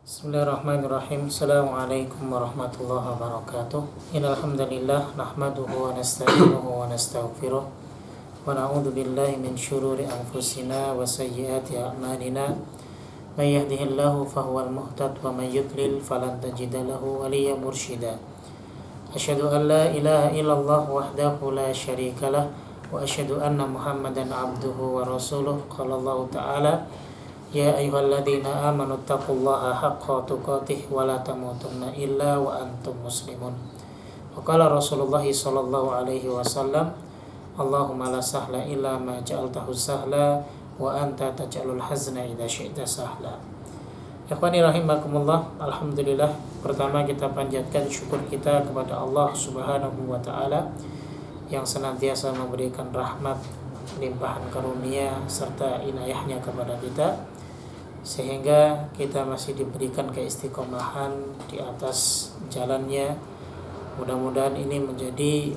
Bismillahirrahmanirrahim. Assalamualaikum warahmatullahi wabarakatuh. Innal hamdalillah nahmaduhu wa nasta'inuhu wa nastaghfiruh wa na'udzu billahi min syururi anfusina wa sayyiati a'malina. May yahdihillahu fahuwal muhtad wa may yudlil falan tajida lahu waliyyan mursyida. Asyhadu an la ilaha illallah wahdahu la syarika lah wa asyhadu anna Muhammadan abduhu wa rasuluh. Qala Allah ta'ala: Ya ayyuhalladzina amanu taqullaha haqqa tuqatih wa la tamutunna illa wa antum muslimun. Wa qala Rasulullah sallallahu alaihi wasallam: Allahumma la sahla illa ma ja'altahu sahla wa anta taj'alul hazna idza syi'ta sahla. Ikhwani rahimakumullah, alhamdulillah, pertama kita panjatkan syukur kita kepada Allah Subhanahu wa taala yang senantiasa memberikan rahmat, limpahan karunia serta inayahnya kepada kita, sehingga kita masih diberikan keistiqomahan di atas jalannya. Mudah-mudahan ini menjadi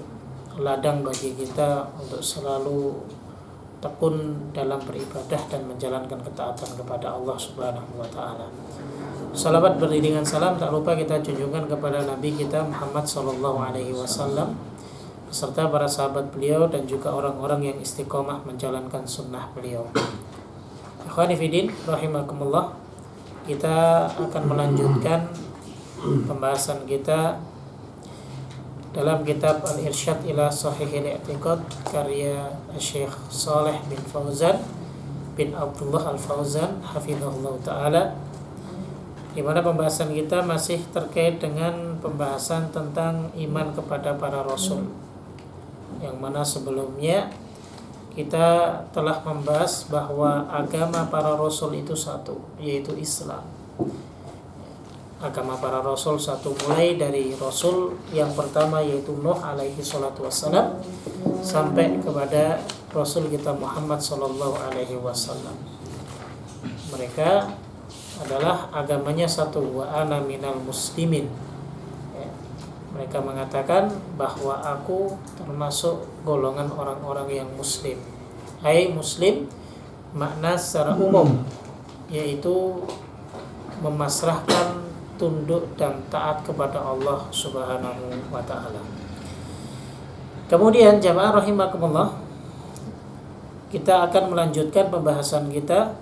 ladang bagi kita untuk selalu tekun dalam beribadah dan menjalankan ketaatan kepada Allah Subhanahu wa taala. Salawat beriringan salam tak lupa kita junjungkan kepada Nabi kita Muhammad sallallahu alaihi wasallam beserta para sahabat beliau dan juga orang-orang yang istiqomah menjalankan sunnah beliau. Ikhwani fillah rahimakumullah, kita akan melanjutkan pembahasan kita dalam kitab Al-Irsyad ila Shahihil I'tiqad karya Syekh Shalih bin Fauzan bin Abdullah Al-Fauzan hafizahullah taala, di mana pembahasan kita masih terkait dengan pembahasan tentang iman kepada para rasul, yang mana sebelumnya kita telah membahas bahwa agama para rasul itu satu, yaitu Islam. Agama para rasul satu, mulai dari rasul yang pertama yaitu Nuh alaihi salatu wassalam sampai kepada rasul kita Muhammad sallallahu alaihi wasallam. Mereka adalah agamanya satu, wa ana minal muslimin. Mereka mengatakan bahwa aku termasuk golongan orang-orang yang muslim. Ai muslim makna secara umum, yaitu memasrahkan, tunduk dan taat kepada Allah Subhanahu wa taala. Kemudian jamaah rahimakumullah, kita akan melanjutkan pembahasan kita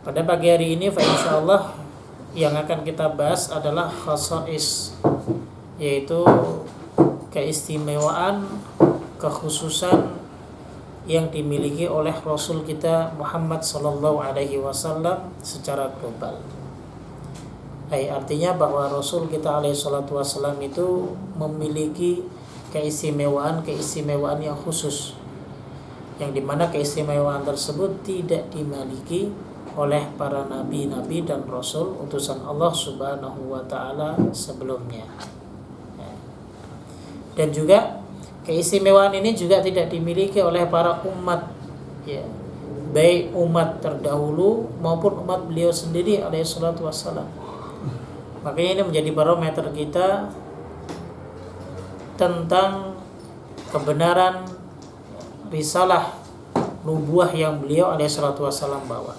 pada pagi hari ini. Fa insyaallah yang akan kita bahas adalah khasais, yaitu keistimewaan, kekhususan yang dimiliki oleh Rasul kita Muhammad sallallahu alaihi wasallam secara global. Artinya bahwa Rasul kita alaihi salatu wasallam itu memiliki keistimewaan yang khusus, yang dimana keistimewaan tersebut tidak dimiliki oleh para nabi-nabi dan rasul utusan Allah Subhanahu wa taala sebelumnya. Dan juga keistimewaan ini juga tidak dimiliki oleh para umat, ya, baik umat terdahulu maupun umat beliau sendiri alaihi salatu wassalam. Makanya ini menjadi barometer kita tentang kebenaran risalah nubuah yang beliau alaihi salatu wassalam bawa.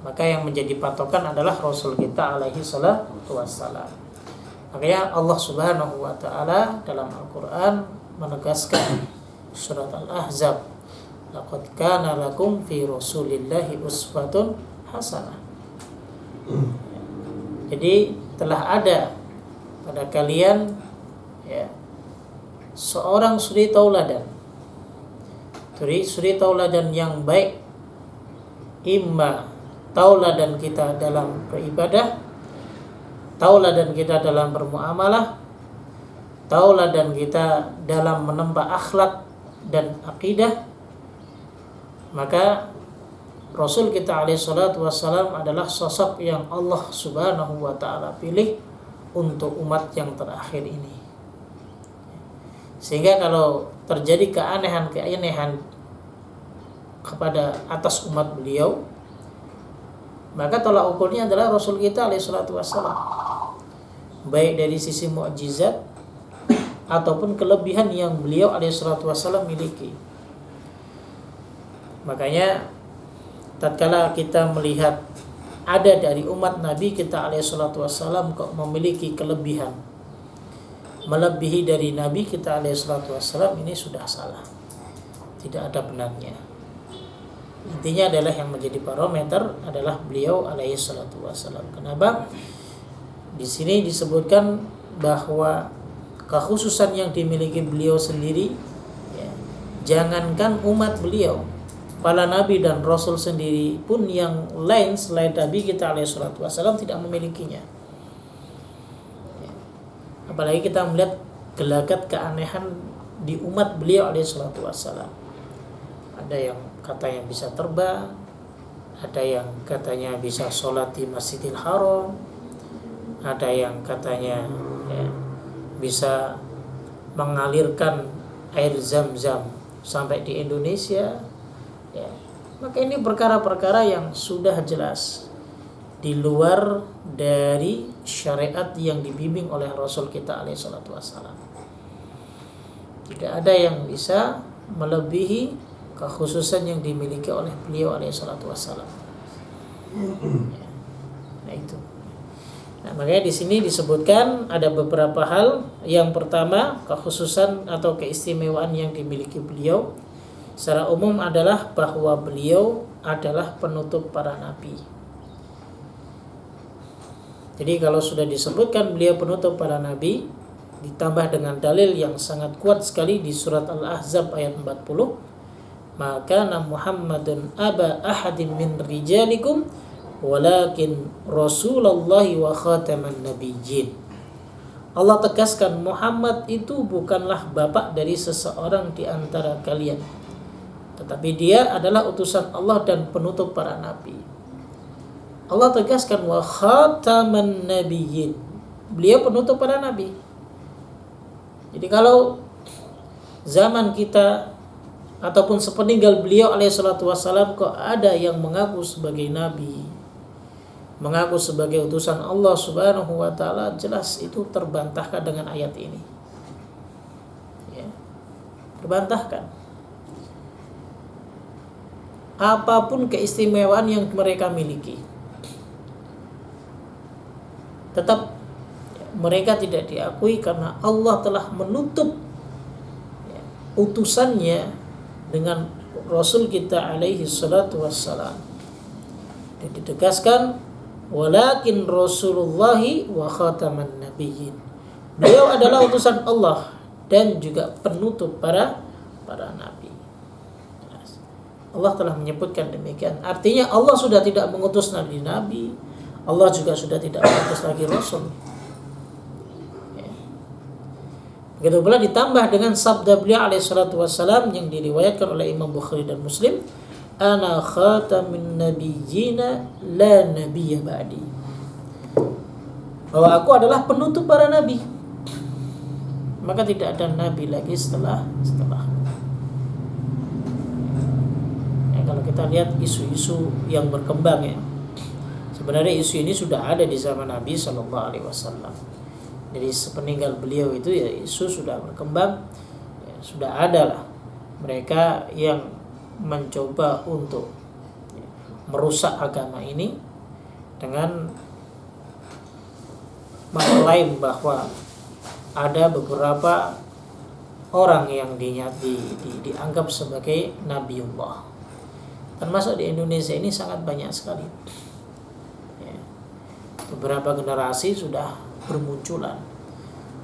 Maka yang menjadi patokan adalah Rasul kita alaihi salatu wassalam. Makanya Allah Subhanahu wa taala dalam Al-Qur'an menegaskan surat Al-Ahzab, laqad kana lakum fi rasulillahi uswatun hasanah. Jadi telah ada pada kalian, ya, seorang suri tauladan. Suri tauladan yang baik, imma tauladan kita dalam beribadah, tauladan kita dalam bermuamalah, tauladan kita dalam menempa akhlak dan akidah. Maka Rasul kita alaihi salatu wassalam adalah sosok yang Allah Subhanahu wa taala pilih untuk umat yang terakhir ini. Sehingga kalau terjadi keanehan kepada atas umat beliau, maka tolak ukurnya adalah Rasul kita alaihi salatu wassalam, baik dari sisi mukjizat ataupun kelebihan yang beliau alaihi salatu wassalam miliki. Makanya tatkala kita melihat ada dari umat Nabi kita alaihi salatu wassalam kok memiliki kelebihan melebihi dari Nabi kita alaihi salatu wassalam, ini sudah salah, tidak ada benarnya. Intinya adalah yang menjadi parameter adalah beliau alaihi salatu wassalam. Kenapa? Di sini disebutkan bahwa kekhususan yang dimiliki beliau sendiri, ya, jangankan umat beliau, para nabi dan rasul sendiri pun yang lain selain Nabi kita alaihi salatu wassalam tidak memilikinya. Apalagi kita melihat gelagat keanehan di umat beliau alaihi salatu wassalam. Ada yang katanya bisa terbang, ada yang katanya bisa sholat di Masjidil Haram, ada yang katanya ya, bisa mengalirkan air zam-zam sampai di Indonesia, ya. Maka ini perkara-perkara yang sudah jelas di luar dari syariat yang dibimbing oleh Rasul kita alaihi salatu wassalam. Tidak ada yang bisa melebihi kekhususan yang dimiliki oleh beliau alaihi salatu wassalam. Ya. Nah itu. Nah, makanya di sini disebutkan ada beberapa hal. Yang pertama, kekhususan atau keistimewaan yang dimiliki beliau secara umum adalah bahwa beliau adalah penutup para nabi. Jadi kalau sudah disebutkan beliau penutup para nabi, ditambah dengan dalil yang sangat kuat sekali di surat Al-Ahzab ayat 40, maka Muhammadun aba ahadin min rijalikum walakin Rasulullah wa khataman nabiyyin. Allah tegaskan Muhammad itu bukanlah bapak dari seseorang di antara kalian, tetapi dia adalah utusan Allah dan penutup para nabi. Allah tegaskan wa khataman nabiyyin. Beliau penutup para nabi. Jadi kalau zaman kita ataupun sepeninggal beliau alaihi salatu wassalam kok ada yang mengaku sebagai nabi, mengaku sebagai utusan Allah Subhanahu wa taala, jelas itu terbantahkan dengan ayat ini. Ya. Terbantahkan. Apapun keistimewaan yang mereka miliki, tetap mereka tidak diakui karena Allah telah menutup utusannya dengan Rasul kita alaihi salatu wassalam. Dan ditegaskan walakin Rasulullahi wa khataman nabiyyin. Beliau adalah utusan Allah dan juga penutup para nabi. Allah telah menyebutkan demikian. Artinya Allah sudah tidak mengutus nabi-nabi, Allah juga sudah tidak mengutus lagi rasul. Begitu pula ditambah dengan sabda beliau alaihi salatu wassalam yang diriwayatkan oleh Imam Bukhari dan Muslim, ana khatamin nabiyyina la nabiyya ba'di. Bahwa aku adalah penutup para nabi, maka tidak ada nabi lagi setelah. Ya, kalau kita lihat isu-isu yang berkembang, ya, sebenarnya isu ini sudah ada di zaman Nabi sallallahu alaihi wasallam. Jadi sepeninggal beliau itu ya isu sudah berkembang, ya, sudah ada lah mereka yang mencoba untuk merusak agama ini dengan mengklaim bahwa ada beberapa orang yang dianggap sebagai Nabiullah. Termasuk di Indonesia ini sangat banyak sekali. Ya, beberapa generasi sudah bermunculan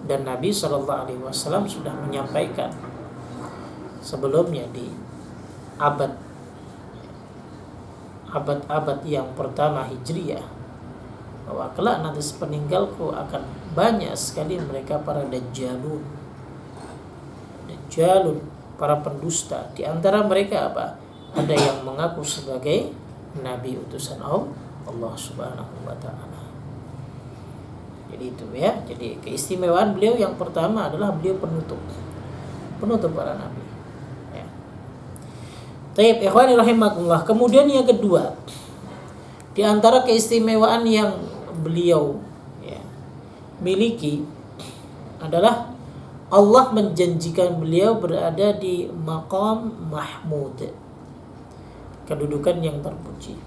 dan Nabi SAW sudah menyampaikan sebelumnya di abad yang pertama Hijriyah bahwa kelak nanti sepeninggalku akan banyak sekali mereka para dajjalun, para pendusta. Di antara mereka apa? Ada yang mengaku sebagai nabi utusan Allah Subhanahu wa taala. Jadi itu ya. Jadi keistimewaan beliau yang pertama adalah beliau penutup para nabi. Ya. Taib ikhwani rahimakumullah. Kemudian yang kedua, di antara keistimewaan yang beliau miliki adalah Allah menjanjikan beliau berada di maqam mahmud. kedudukan yang terpuji.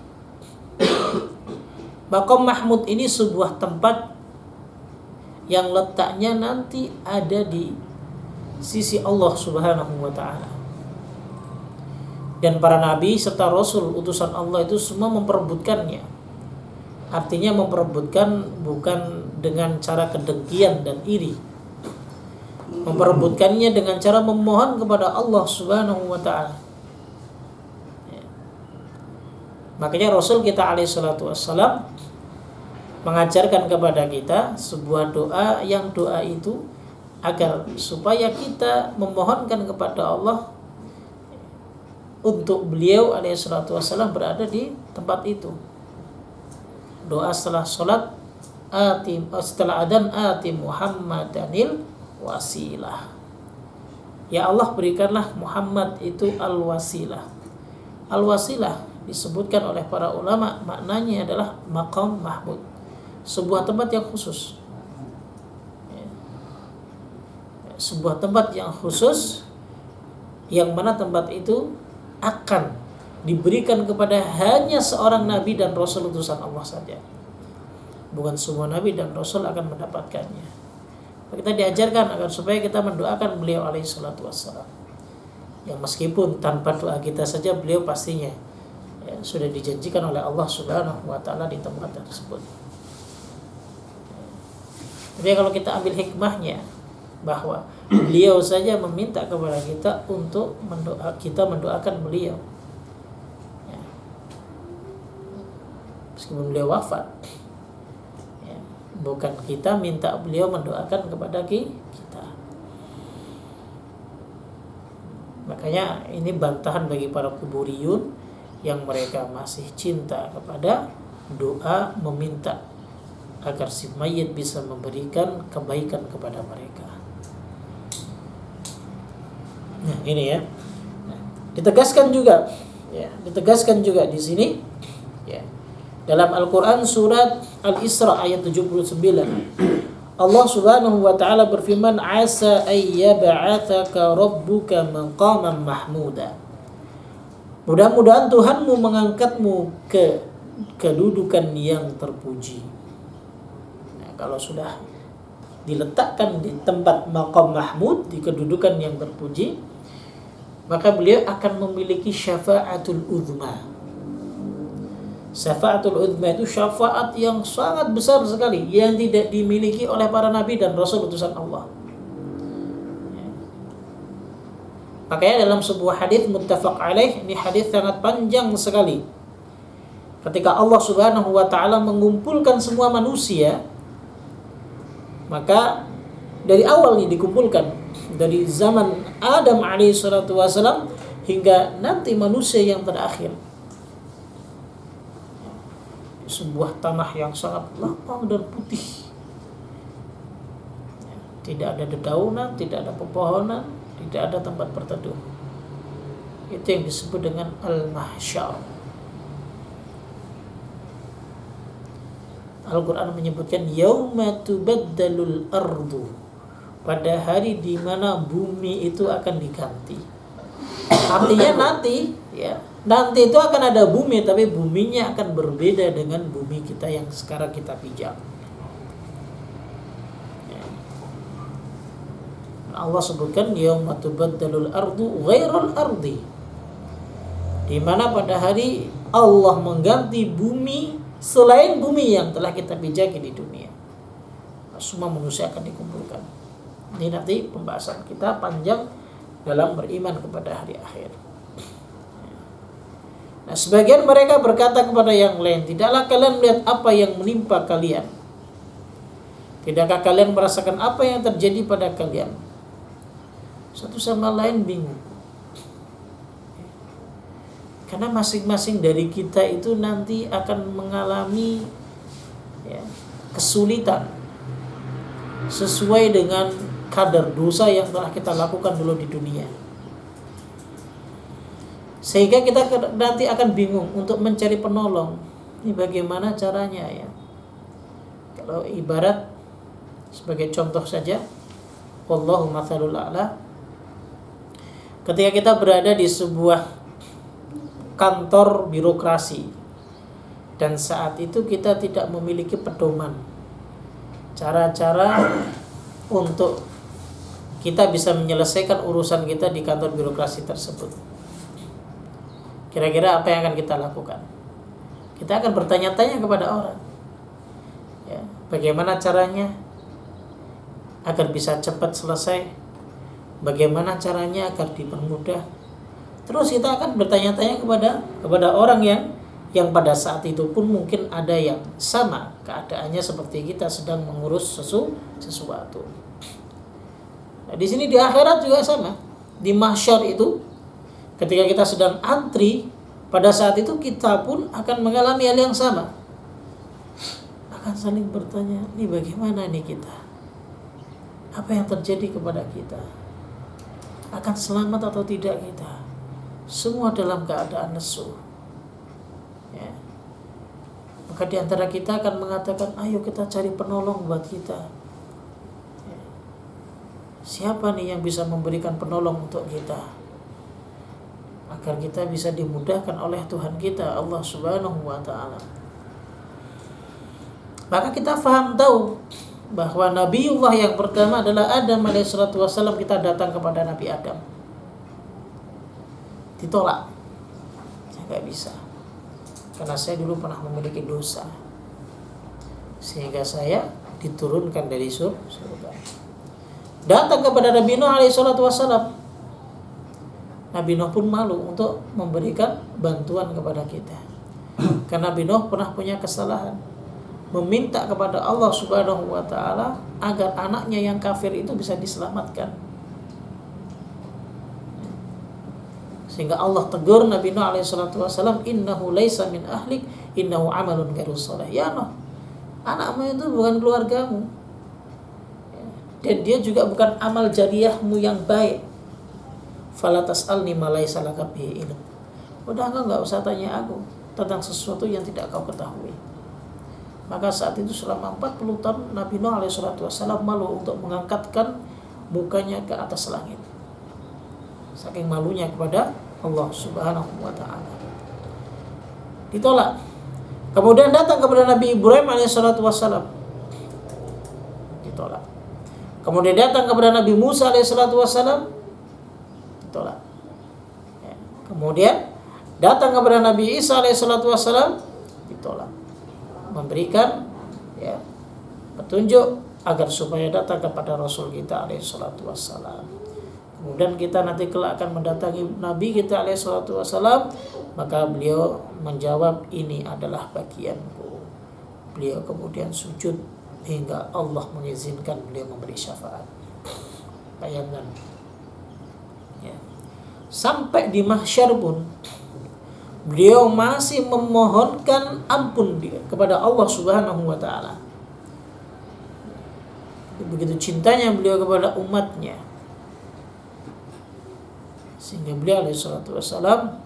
Maqam Mahmud ini sebuah tempat yang letaknya nanti ada di sisi Allah Subhanahu wa taala. Dan para nabi serta rasul utusan Allah itu semua memperebutkannya. Artinya memperebutkan bukan dengan cara kedengkian dan iri. Memperebutkannya dengan cara memohon kepada Allah Subhanahu wa taala. Makanya Rasul kita alaihi salatu wassalam mengajarkan kepada kita sebuah doa, yang doa itu agar supaya kita memohonkan kepada Allah untuk beliau alaihi salatu wassalam berada di tempat itu. Doa setelah salat, setelah adzan, ati Muhammadanil wasilah. Ya Allah, berikanlah Muhammad itu al-wasilah. Al-wasilah disebutkan oleh para ulama maknanya adalah maqam mahmud, sebuah tempat yang khusus. Sebuah tempat yang khusus yang mana tempat itu akan diberikan kepada hanya seorang nabi dan rasul utusan Allah saja. Bukan semua nabi dan rasul akan mendapatkannya. Kita diajarkan agar supaya kita mendoakan beliau alaihi salatu wassalam. Yang meskipun tanpa doa kita saja beliau pastinya sudah dijanjikan oleh Allah Subhanahu wa taala di tempat tersebut. Tapi kalau kita ambil hikmahnya bahwa beliau saja meminta kepada kita untuk mendoakan beliau. Meskipun beliau wafat, bukan kita minta beliau mendoakan kepada kita. Makanya ini bantahan bagi para kuburiyun yang mereka masih cinta kepada doa meminta agar si mayit bisa memberikan kebaikan kepada mereka. Nah, ini ya. Nah, ditegaskan juga di sini ya. Dalam Al-Qur'an surat Al-Isra ayat 79. Allah Subhanahu wa taala berfirman, "Asa ayyab'atsaka rabbuka maqaman mahmuda." Mudah-mudahan Tuhanmu mengangkatmu ke kedudukan yang terpuji. Nah, kalau sudah diletakkan di tempat maqam mahmud, di kedudukan yang terpuji, maka beliau akan memiliki syafa'atul uzma. Syafa'atul uzma itu syafaat yang sangat besar sekali, yang tidak dimiliki oleh para nabi dan rasul utusan Allah. Makanya dalam sebuah hadis muttafaq alaih, ini hadis sangat panjang sekali. Ketika Allah Subhanahu wa taala mengumpulkan semua manusia, maka dari awal ini dikumpulkan dari zaman Adam alaihi salatu wasalam hingga nanti manusia yang terakhir. Sebuah tanah yang sangat lapang dan putih. Tidak ada dedaunan, tidak ada pepohonan, tidak ada tempat berteduh. Itu yang disebut dengan al-mahsyar. Al-Quran menyebutkan yauma tubaddalul ardu, pada hari di mana bumi itu akan diganti. Artinya nanti itu akan ada bumi, tapi buminya akan berbeda dengan bumi kita yang sekarang kita pijak. Allah sebutkan yauma tubaddalul ardu ghairul ardi, di mana pada hari Allah mengganti bumi selain bumi yang telah kita pijaki di dunia. Semua manusia akan dikumpulkan. Ini nanti pembahasan kita panjang dalam beriman kepada hari akhir. Nah, sebagian mereka berkata kepada yang lain, tidaklah kalian melihat apa yang menimpa kalian? Tidakkah kalian merasakan apa yang terjadi pada kalian? Satu sama lain bingung. Karena masing-masing dari kita itu nanti akan mengalami kesulitan sesuai dengan kadar dosa yang telah kita lakukan dulu di dunia. Sehingga kita nanti akan bingung untuk mencari penolong. Ini bagaimana caranya ya? Kalau ibarat sebagai contoh saja, wallahu matsalul a'la. Ketika kita berada di sebuah kantor birokrasi, dan saat itu kita tidak memiliki pedoman cara-cara untuk kita bisa menyelesaikan urusan kita di kantor birokrasi tersebut. Kira-kira apa yang akan kita lakukan? Kita akan bertanya-tanya kepada orang, ya, bagaimana caranya agar bisa cepat selesai, bagaimana caranya agar dipermudah. Terus kita akan bertanya-tanya kepada orang yang pada saat itu pun mungkin ada yang sama keadaannya seperti kita sedang mengurus sesuatu. Nah, di sini di akhirat juga sama. Di mahsyar itu ketika kita sedang antri, pada saat itu kita pun akan mengalami hal yang sama. Akan saling bertanya, ini bagaimana nih kita? Apa yang terjadi kepada kita? Akan selamat atau tidak kita? Semua dalam keadaan lesu. Ya. Maka di antara kita akan mengatakan, ayo kita cari penolong buat kita. Ya. Siapa nih yang bisa memberikan penolong untuk kita, agar kita bisa dimudahkan oleh Tuhan kita, Allah Subhanahu wa ta'ala. Maka kita tahu bahwa Nabiullah yang pertama adalah Adam alaihissalatu wassalam. Kita datang kepada Nabi Adam, ditolak. Saya gak bisa, karena saya dulu pernah memiliki dosa, sehingga saya diturunkan dari surga. Datang kepada Nabi Nuh alaihissalatu wassalam. Nabi Nuh pun malu untuk memberikan bantuan kepada kita, karena Nabi Nuh pernah punya kesalahan, meminta kepada Allah Subhanahu wa ta'ala agar anaknya yang kafir itu bisa diselamatkan. Sehingga Allah tegur Nabi Nuh alaihissalatu wassalam, innahu laisa min ahlik, innahu amalun ghairu shalih. Ya Nuh, anakmu itu bukan keluargamu, dan dia juga bukan amal jariyahmu yang baik. Fala tas'alni ma laisa laka bihi ilm. Udah engkau enggak usah tanya aku tentang sesuatu yang tidak kau ketahui. Maka saat itu selama 40 tahun Nabi Nuh alaihissalatu wassalam malu untuk mengangkatkan mukanya ke atas langit, saking malunya kepada Allah Subhanahu wa ta'ala. Ditolak. Kemudian datang kepada Nabi Ibrahim alaihissalatu wassalam, ditolak. Kemudian datang kepada Nabi Musa alaihissalatu wassalam, ditolak. Ya. Kemudian datang kepada Nabi Isa alaihissalatu wassalam, ditolak. Memberikan ya petunjuk agar supaya datang kepada Rasul kita alaihissalatu wassalam. Kemudian kita nanti kelak akan mendatangi Nabi kita alaihissalatu wassalam, maka beliau menjawab, ini adalah bagianku. Beliau kemudian sujud hingga Allah mengizinkan beliau memberi syafaat. Bayangkan ya. Sampai di mahsyar pun beliau masih memohonkan ampun kepada Allah Subhanahu wa ta'ala. Begitu cintanya beliau kepada umatnya, sehingga beliau alaihissalatu wassalam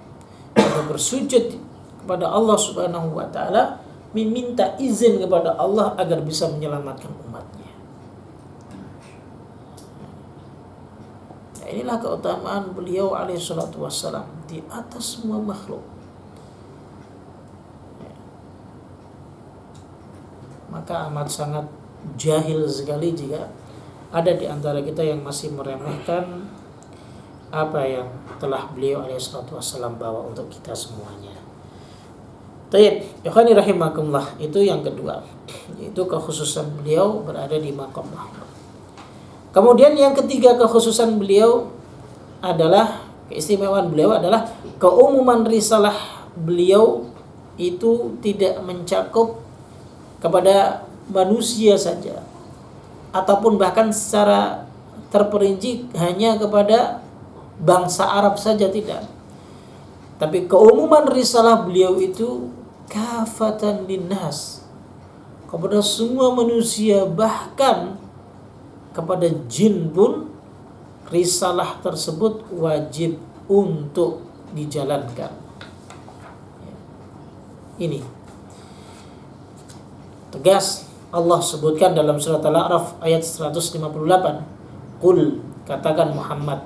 bersujud kepada Allah Subhanahu wa ta'ala, meminta izin kepada Allah agar bisa menyelamatkan umatnya. Nah, inilah keutamaan beliau alaihissalatu wassalam di atas semua makhluk. Maka amat sangat jahil sekali jika ada di antara kita yang masih meremehkan apa yang telah beliau alaihissalatu wassalam bawa untuk kita semuanya. Taib, ikhwani rahimakumullah, itu yang kedua, yaitu kekhususan beliau berada di maqam Mahmud. Kemudian yang ketiga kekhususan beliau adalah, keistimewaan beliau adalah keumuman risalah beliau itu tidak mencakup kepada manusia saja, ataupun bahkan secara terperinci hanya kepada bangsa Arab saja, tidak. Tapi keumuman risalah beliau itu kafatan linnas, kepada semua manusia, bahkan kepada jin pun risalah tersebut wajib untuk dijalankan. Ini tegas Allah sebutkan dalam surat Al-A'raf ayat 158. Qul, katakan Muhammad,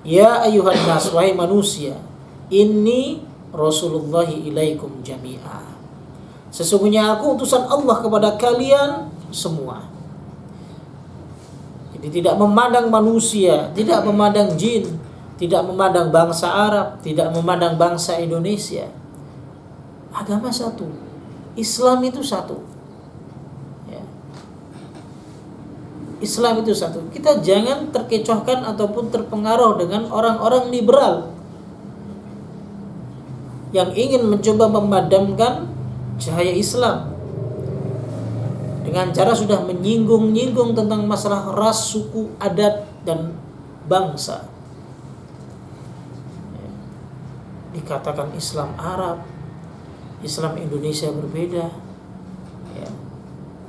ya ayyuhan nas, wahai manusia, inni Rasulullahi ilaikum jami'a. Sesungguhnya aku utusan Allah kepada kalian semua. Jadi tidak memandang manusia, tidak memandang jin, tidak memandang bangsa Arab, tidak memandang bangsa Indonesia. Agama satu, Islam itu satu. Ya. Islam itu satu. Kita jangan terkecohkan ataupun terpengaruh dengan orang-orang liberal yang ingin mencoba memadamkan cahaya Islam dengan cara sudah menyinggung-nyinggung tentang masalah ras, suku, adat, dan bangsa. Ya. Dikatakan Islam Arab, Islam Indonesia berbeda. Ya.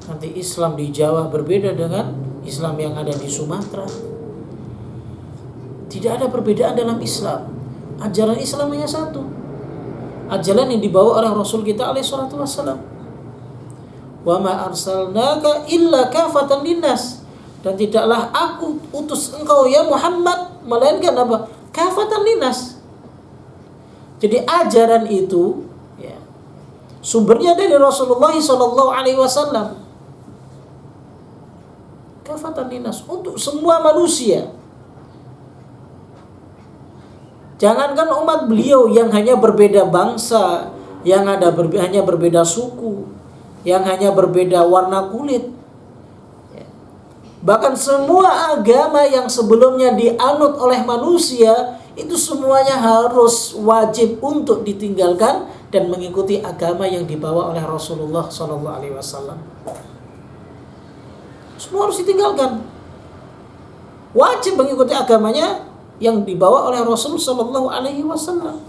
Nanti Islam di Jawa berbeda dengan Islam yang ada di Sumatera. Tidak ada perbedaan dalam Islam. Ajaran Islam hanya satu. Ajaran yang dibawa oleh Rasul kita alaihi salatu wassalam. Wa ma arsalnaka illa kafatan linnas. Dan tidaklah aku utus engkau ya Muhammad melainkan apa? Kafatan linnas. Jadi ajaran itu ya, sumbernya dari Rasulullah sallallahu alaihi wasallam. Kafatan linnas, untuk semua manusia. Jangankan umat beliau yang hanya berbeda bangsa, yang hanya berbeda suku, yang hanya berbeda warna kulit. Bahkan semua agama yang sebelumnya dianut oleh manusia, itu semuanya harus wajib untuk ditinggalkan dan mengikuti agama yang dibawa oleh Rasulullah SAW. Semua harus ditinggalkan. Wajib mengikuti agamanya yang dibawa oleh Rasul sallallahu alaihi wasallam.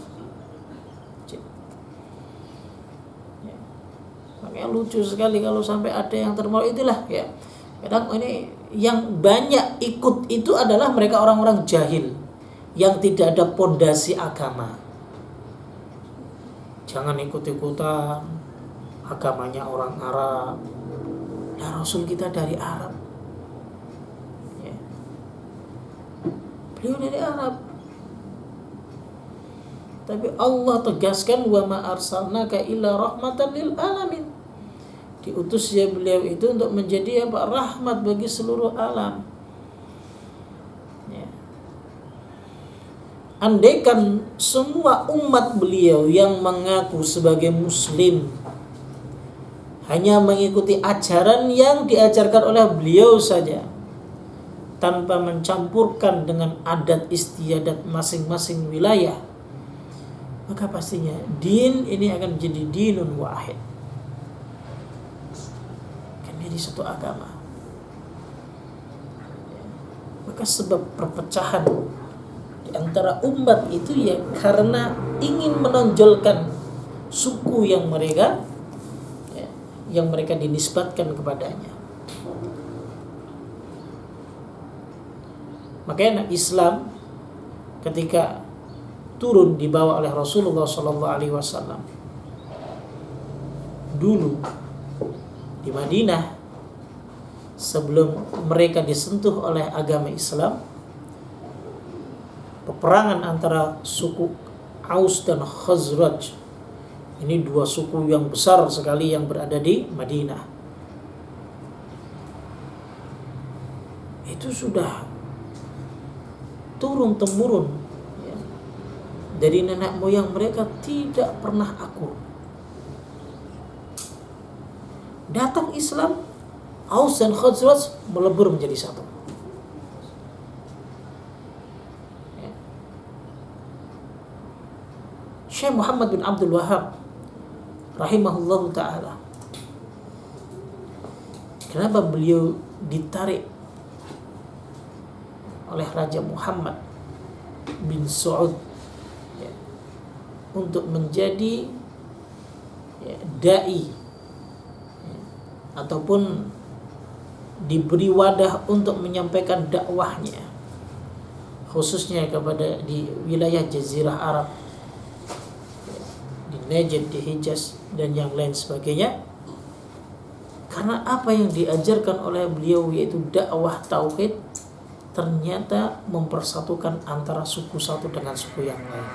Makanya lucu sekali kalau sampai ada yang termalu itulah ya. Kadang ini yang banyak ikut itu adalah mereka orang-orang jahil yang tidak ada pondasi agama. Jangan ikut-ikutan agamanya orang Arab. Nah, Rasul kita dari Arab. Beliau dari Arab. Tapi Allah tegaskan wa ma arsalnaka illa rahmatan lil alamin. Diutusnya beliau itu untuk menjadi apa? Rahmat bagi seluruh alam. Ya. Andaikan semua umat beliau yang mengaku sebagai muslim hanya mengikuti ajaran yang diajarkan oleh beliau saja, tanpa mencampurkan dengan adat istiadat masing-masing wilayah, maka pastinya din ini akan menjadi dinun wahid, akan menjadi satu agama. Maka sebab perpecahan di antara umat itu ya karena ingin menonjolkan suku yang mereka dinisbatkan kepadanya. Makanya Islam ketika turun dibawa oleh Rasulullah SAW dulu di Madinah, sebelum mereka disentuh oleh agama Islam, peperangan antara suku Aus dan Khazraj, ini dua suku yang besar sekali yang berada di Madinah, itu sudah turun temurun ya, dari nenek moyang mereka tidak pernah akur. Datang Islam, Aus dan Khazraj melebur menjadi satu. Ya. Syekh Muhammad bin Abdul Wahhab rahimahullahu ta'ala, kenapa beliau ditarik oleh Raja Muhammad bin Saud ya, untuk menjadi dai ya, ataupun diberi wadah untuk menyampaikan dakwahnya, khususnya kepada di wilayah Jazirah Arab ya, di Najd, di Hijaz dan yang lain sebagainya, karena apa yang diajarkan oleh beliau yaitu dakwah tauhid ternyata mempersatukan antara suku satu dengan suku yang lain.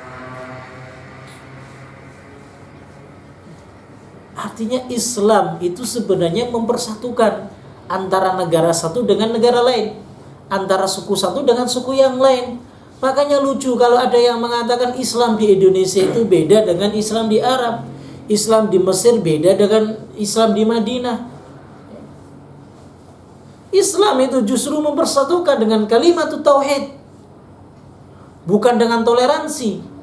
Artinya Islam itu sebenarnya mempersatukan antara negara satu dengan negara lain, antara suku satu dengan suku yang lain. Makanya lucu kalau ada yang mengatakan Islam di Indonesia itu beda dengan Islam di Arab, Islam di Mesir beda dengan Islam di Madinah. Islam itu justru mempersatukan dengan kalimat tauhid, bukan dengan toleransi.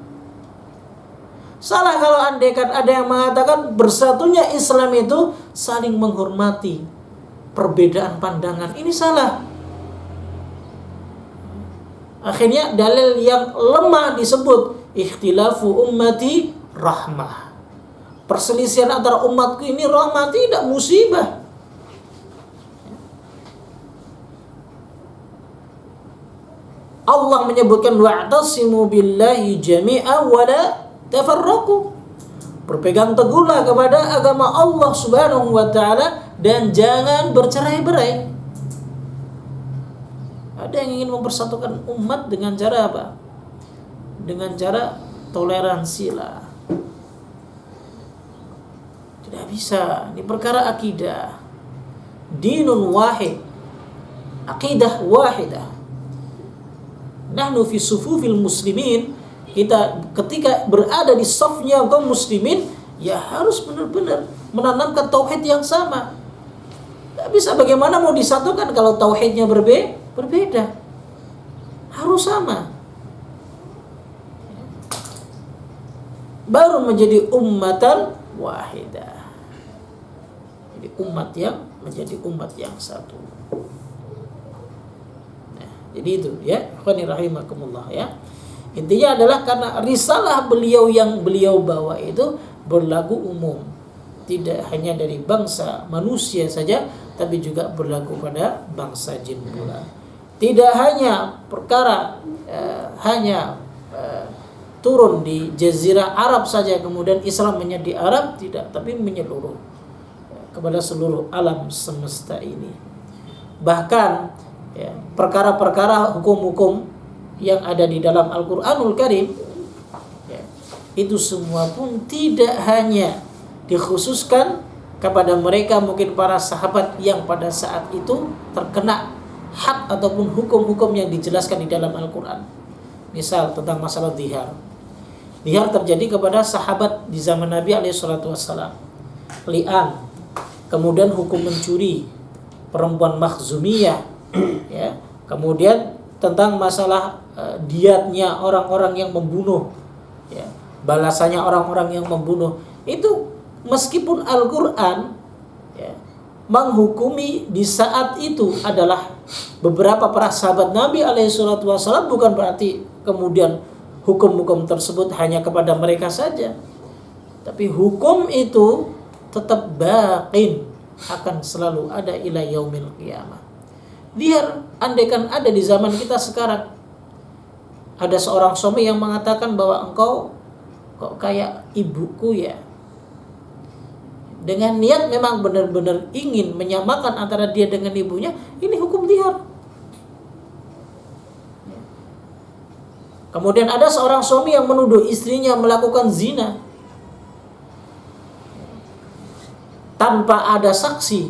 Salah kalau andaikan ada yang mengatakan bersatunya Islam itu saling menghormati perbedaan pandangan. Ini salah. Akhirnya dalil yang lemah disebut ikhtilafu ummati rahmah. Perselisihan antara umatku ini rahmah, tidak musibah. Allah menyebutkan wa'tasimu billahi jami'a wa la tafarraqu. Berpegang teguhlah kepada agama Allah Subhanahu wa taala dan jangan bercerai-berai. Ada yang ingin mempersatukan umat dengan cara apa? Dengan cara toleransi lah. Tidak bisa. Ini perkara akidah. Dinun wahid. Aqidah wahidah. Nahnu fi sufufil muslimin. Kita ketika berada di safnya kaum muslimin, ya harus benar-benar menanamkan tauhid yang sama. Tidak bisa bagaimana mau disatukan kalau tauhidnya berbeda. Harus sama. Baru menjadi ummatan wahidah. Jadi umat yang menjadi umat yang satu. Nah, jadi itu ya, ikhwani rahimakumullah ya. Intinya adalah karena risalah beliau yang beliau bawa itu berlaku umum, tidak hanya dari bangsa manusia saja, tapi juga berlaku pada bangsa jin pula. Tidak hanya perkara turun di Jazirah Arab saja kemudian Islam menjadi Arab, tidak, tapi menyeluruh kepada seluruh alam semesta ini. Bahkan ya, perkara-perkara hukum-hukum yang ada di dalam Al-Quranul Karim ya, itu semua pun tidak hanya dikhususkan kepada mereka, mungkin para sahabat yang pada saat itu terkena hak ataupun hukum-hukum yang dijelaskan di dalam Al-Quran. Misal tentang masalah zihar. Zihar terjadi kepada sahabat di zaman Nabi SAW. Li'an, kemudian hukum mencuri, perempuan makhzumiyah ya. Kemudian tentang masalah diatnya orang-orang yang membunuh ya, balasannya orang-orang yang membunuh. Itu meskipun Al-Quran ya, menghukumi di saat itu adalah beberapa para sahabat Nabi SAW, bukan berarti kemudian hukum-hukum tersebut hanya kepada mereka saja, tapi hukum itu tetap baqin, akan selalu ada ila yaumil qiyamah. Biar andaikan ada di zaman kita sekarang, ada seorang suami yang mengatakan bahwa engkau kok kayak ibuku ya, dengan niat memang benar-benar ingin menyamakan antara dia dengan ibunya, ini hukum zihar. Kemudian ada seorang suami yang menuduh istrinya melakukan zina tanpa ada saksi,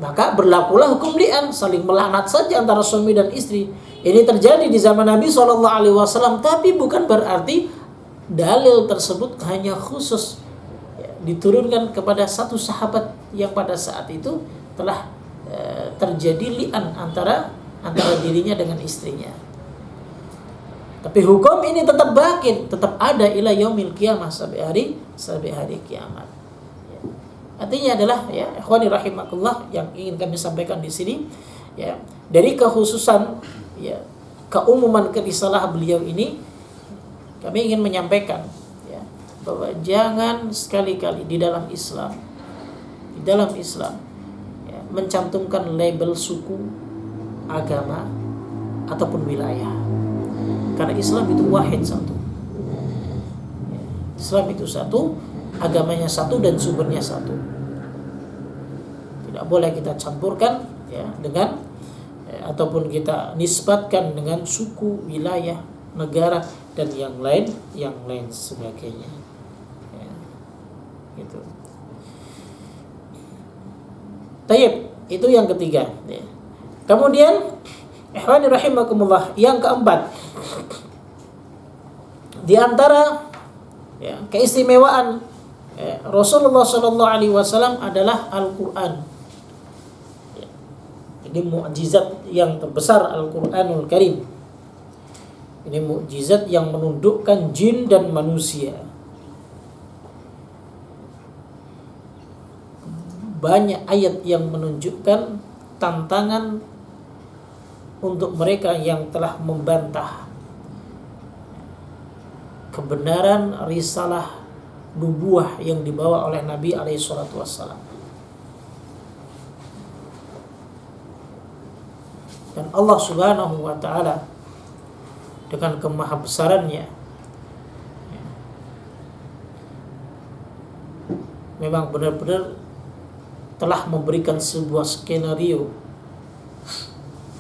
maka berlakulah hukum li'an, saling melaknat saja antara suami dan istri. Ini terjadi di zaman Nabi SAW, tapi bukan berarti dalil tersebut hanya khusus ya, diturunkan kepada satu sahabat yang pada saat itu telah terjadi li'an antara dirinya dengan istrinya. Tapi hukum ini tetap baqin, tetap ada ila yaumil qiyamah, sampai hari kiamat. Ya. Artinya adalah ya, ikhwani rahimakumullah, yang ingin kami sampaikan di sini ya, dari kekhususan ya, keumuman risalah beliau ini, kami ingin menyampaikan ya, bahwa jangan sekali-kali di dalam Islam ya, mencantumkan label suku, agama ataupun wilayah. Karena Islam itu wahid, satu. Islam itu satu, agamanya satu dan sumbernya satu. Tidak boleh kita campurkan ya dengan ataupun kita nisbatkan dengan suku, wilayah, negara dan yang lain sebagainya. Ya. Gitu. Tayyib, itu yang ketiga. Ya. Kemudian, ikhwani rahimakumullah, yang keempat, di antara keistimewaan Rasulullah Shallallahu Alaihi Wasallam adalah Al-Quran. Ini mukjizat yang terbesar Al-Quranul Karim. Ini mukjizat yang menundukkan jin dan manusia. Banyak ayat yang menunjukkan tantangan untuk mereka yang telah membantah kebenaran risalah nubuah yang dibawa oleh Nabi alaihi salatu wassalam. Dan Allah Subhanahu wa taala dengan kemahabesarannya memang benar-benar telah memberikan sebuah skenario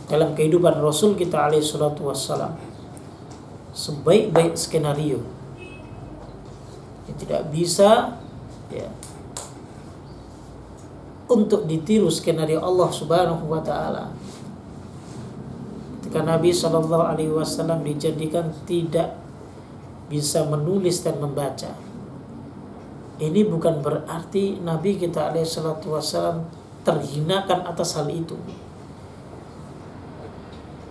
dalam kehidupan Rasul kita alaihi salatu wassalam, sebaik-baik skenario yang tidak bisa untuk ditiru skenario Allah Subhanahu wa taala. Ketika Nabi sallallahu alaihi wasallam dijadikan tidak bisa menulis dan membaca, ini bukan berarti Nabi kita alaihi salatu wassalam terhinakan atas hal itu.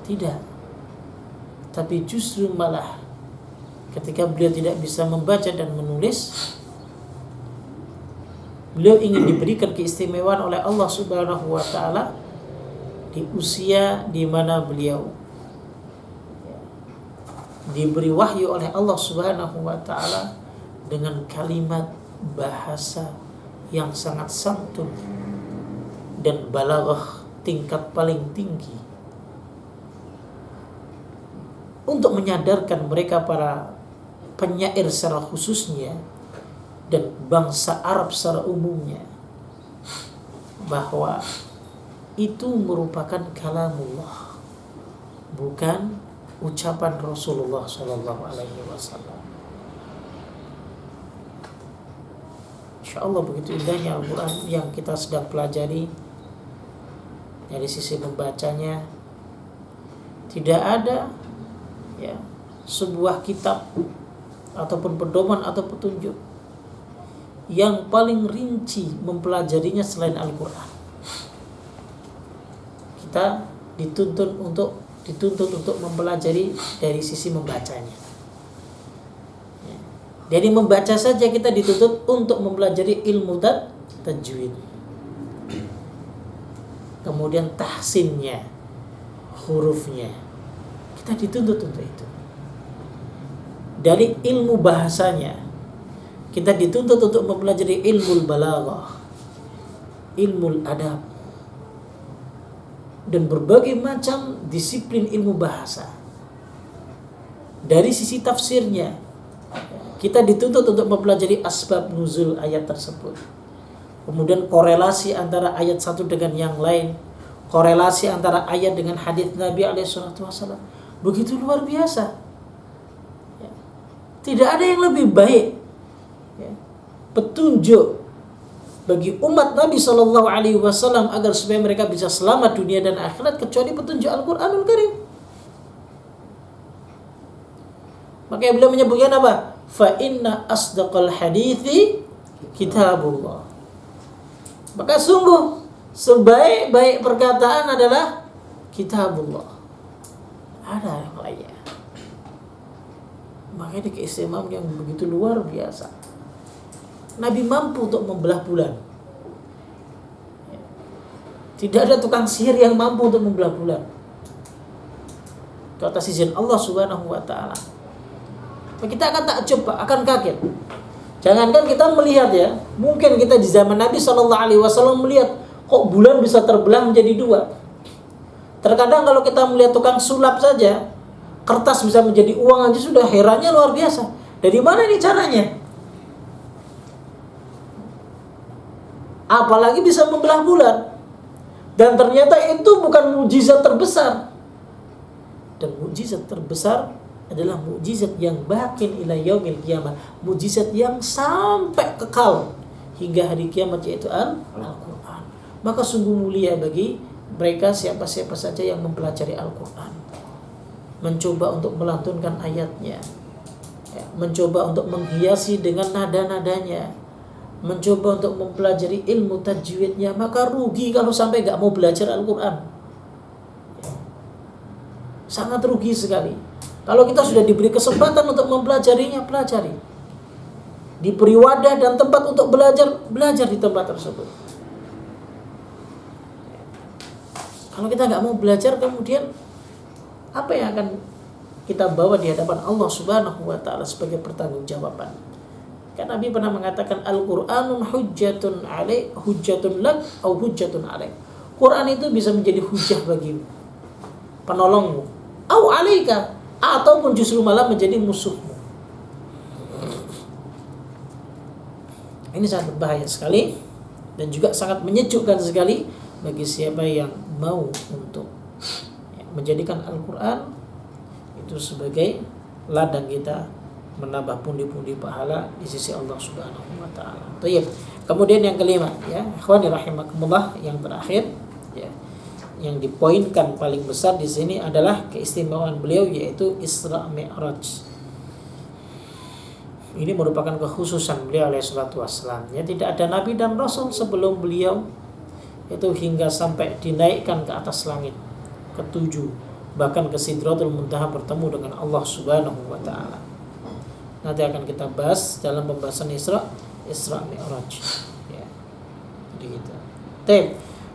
Tidak. Tapi justru malah ketika beliau tidak bisa membaca dan menulis, beliau ingin diberikan keistimewaan oleh Allah Subhanahu wa taala di usia di mana beliau diberi wahyu oleh Allah Subhanahu wa taala dengan kalimat bahasa yang sangat santun dan balaghah tingkat paling tinggi, untuk menyadarkan mereka para penyair secara khususnya dan bangsa Arab secara umumnya bahwa itu merupakan kalamullah, bukan ucapan Rasulullah sallallahu alaihi wasallam. Insyaallah begitu indahnya Al-Quran yang kita sedang pelajari. Dari sisi membacanya, tidak ada sebuah kitab ataupun pedoman atau petunjuk yang paling rinci mempelajarinya selain Al-Quran. Kita dituntut untuk mempelajari dari sisi membacanya. Dari membaca saja kita dituntut untuk mempelajari ilmu tajwid. Kemudian tahsinnya, hurufnya, kita dituntut untuk itu. Dari ilmu bahasanya, kita dituntut untuk mempelajari ilmu balaghah, ilmu adab, dan berbagai macam disiplin ilmu bahasa. Dari sisi tafsirnya, kita dituntut untuk mempelajari asbab nuzul ayat tersebut. Kemudian korelasi antara ayat satu dengan yang lain, korelasi antara ayat dengan hadis Nabi SAW, begitu luar biasa. Tidak ada yang lebih baik petunjuk bagi umat Nabi SAW agar supaya mereka bisa selamat dunia dan akhirat kecuali petunjuk Al-Quranul Karim. Makanya beliau menyebutkan apa? Fa inna asdaqal hadithi kitabullah. Maka sungguh sebaik-baik perkataan adalah kitabullah. Ada yang lainnya. Makanya keistimewaan yang begitu luar biasa. Nabi mampu untuk membelah bulan. Tidak ada tukang sihir yang mampu untuk membelah bulan. Itu atas izin Allah Subhanahu wa taala. Kita akan takjub, akan kaget. Jangankan kita melihat mungkin kita di zaman Nabi SAW melihat kok bulan bisa terbelah menjadi dua. Terkadang kalau kita melihat tukang sulap saja, kertas bisa menjadi uang aja sudah herannya luar biasa. Dari mana ini caranya? Apalagi bisa membelah bulan. Dan ternyata itu bukan mukjizat terbesar. Dan mukjizat terbesar adalah mukjizat yang bakin ila yaumil qiyamah, mukjizat yang sampai kekal hingga hari kiamat, yaitu Al-Quran. Maka sungguh mulia bagi mereka siapa-siapa saja yang mempelajari Al-Quran, mencoba untuk melantunkan ayatnya, mencoba untuk menghiasi dengan nada-nadanya, mencoba untuk mempelajari ilmu tajwidnya. Maka rugi kalau sampai gak mau belajar Al-Quran. Sangat rugi sekali. Kalau kita sudah diberi kesempatan untuk mempelajarinya, pelajari. Diberi wadah dan tempat untuk belajar, belajar di tempat tersebut. Kalau kita gak mau belajar, kemudian apa yang akan kita bawa di hadapan Allah Subhanahu wa ta'ala sebagai pertanggungjawaban? Kan Nabi pernah mengatakan, Al-Qur'anun hujjatun alaik, hujjatun lak, atau hujjatun alaik. Quran itu bisa menjadi hujjah bagimu, penolongmu, au alaika, ataupun justru malah menjadi musuhmu. Ini sangat berbahaya sekali dan juga sangat menyejukkan sekali bagi siapa yang mau untuk menjadikan Al-Quran itu sebagai ladang kita menambah pundi-pundi pahala di sisi Allah Subhanahu wa ta'ala. Baik. Kemudian yang kelima, ya, ikhwani rahimakumullah, yang terakhir, ya, yang dipoinkan paling besar di sini adalah keistimewaan beliau, yaitu Isra Mi'raj. Ini merupakan kekhususan beliau alaihi salatu wassalam. Ya, tidak ada nabi dan rasul sebelum beliau itu hingga sampai dinaikkan ke atas langit ketujuh, bahkan ke Sidratul Muntaha bertemu dengan Allah Subhanahu wa ta'ala. Nanti akan kita bahas dalam pembahasan Isra Mi'raj, ya. Jadi gitu.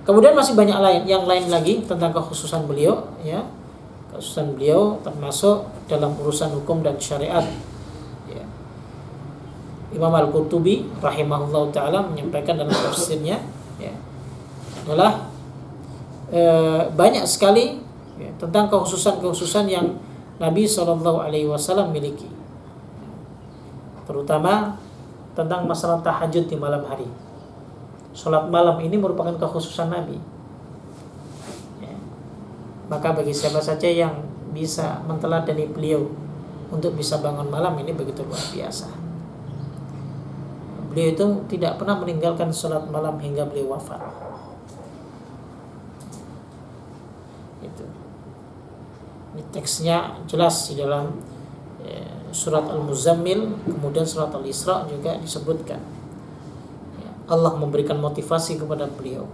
Kemudian masih banyak yang lain lagi tentang kekhususan beliau, ya. Kekhususan beliau termasuk dalam urusan hukum dan syariat, ya. Imam Al-Qurtubi rahimahullah ta'ala menyampaikan dalam tafsirnya, ya, adalah banyak sekali, ya, tentang kekhususan yang Nabi SAW miliki, terutama tentang masalah tahajud di malam hari. Salat malam ini merupakan kekhususan Nabi, ya. Maka bagi siapa saja yang bisa menteladani beliau untuk bisa bangun malam, ini begitu luar biasa. Beliau itu tidak pernah meninggalkan salat malam hingga beliau wafat. Ini teksnya jelas di dalam surat Al-Muzammil, kemudian surat Al-Isra juga disebutkan. Allah memberikan motivasi kepada beliau.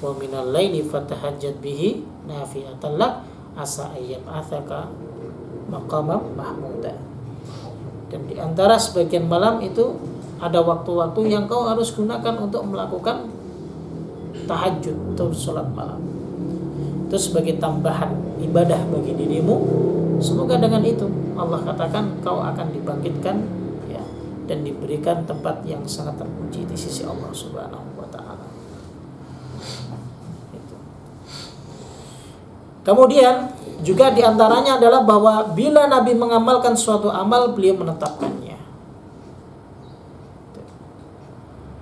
Wa minal laili fatahajjad bihi nafilatan lak asa ayyam athaka maqamam mahmuda. Dan di antara sebagian malam itu ada waktu-waktu yang kau harus gunakan untuk melakukan tahajud atau salat malam. Itu sebagai tambahan ibadah bagi dirimu. Semoga dengan itu Allah katakan kau akan dibangkitkan, ya, dan diberikan tempat yang sangat terpuji di sisi Allah Subhanahu wa ta'ala. Kemudian juga diantaranya adalah bahwa bila Nabi mengamalkan suatu amal, beliau menetapkannya.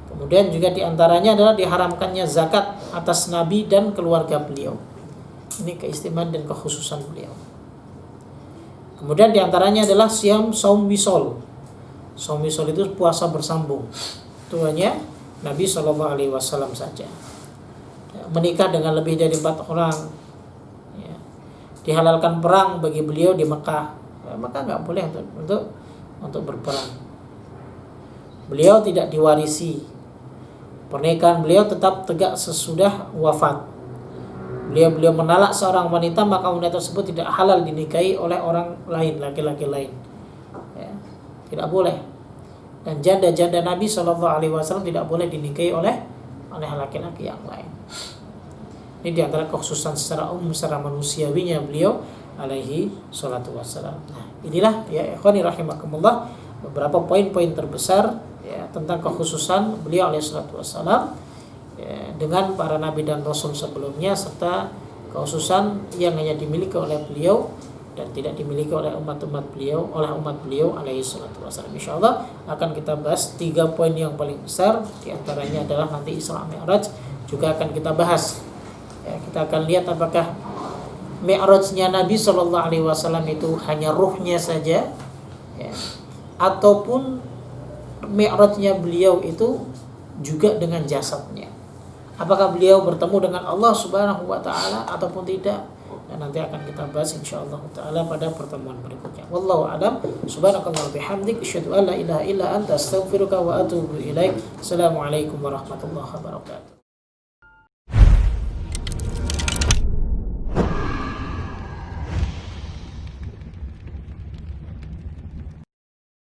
Kemudian juga diantaranya adalah diharamkannya zakat atas Nabi dan keluarga beliau. Ini keistimewaan dan kekhususan beliau. Kemudian diantaranya adalah saum wisol. Saum wisol itu puasa bersambung. Itu hanya Nabi SAW saja. Menikah dengan lebih dari 4 orang. Ya. Dihalalkan perang bagi beliau di Mekah. Ya, maka nggak boleh untuk berperang. Beliau tidak diwarisi. Pernikahan beliau tetap tegak sesudah wafat. Beliau menalak seorang wanita, maka wanita tersebut tidak halal dinikahi oleh orang lain, laki-laki lain, ya, tidak boleh. Dan janda-janda Nabi SAW tidak boleh dinikahi oleh laki-laki yang lain. Ini diantara kekhususan secara umum, secara manusiawinya beliau alaihi salatu wassalam. Nah, inilah, ya, ikhwani rahimakumullah, beberapa poin-poin terbesar, ya, tentang kekhususan beliau alaihi salatu wassalam, ya, dengan para nabi dan rasul sebelumnya, serta kekhususan yang hanya dimiliki oleh beliau dan tidak dimiliki oleh umat beliau alaihi salatu wasallam. Insyaallah akan kita bahas 3 poin yang paling besar. Di antaranya adalah nanti Isra Mi'raj juga akan kita bahas. Ya, kita akan lihat apakah Mi'rajnya Nabi SAW itu hanya ruhnya saja, ya, ataupun mi'rajnya beliau itu juga dengan jasadnya. Apakah beliau bertemu dengan Allah Subhanahu wa taala ataupun tidak? Dan nanti akan kita bahas insyaallah taala pada pertemuan berikutnya. Wallahu a'lam. Subhanakallah bihamdik asyhadu an la ilaha illa anta astaghfiruka wa atubu ilaik. Assalamualaikum warahmatullahi wabarakatuh.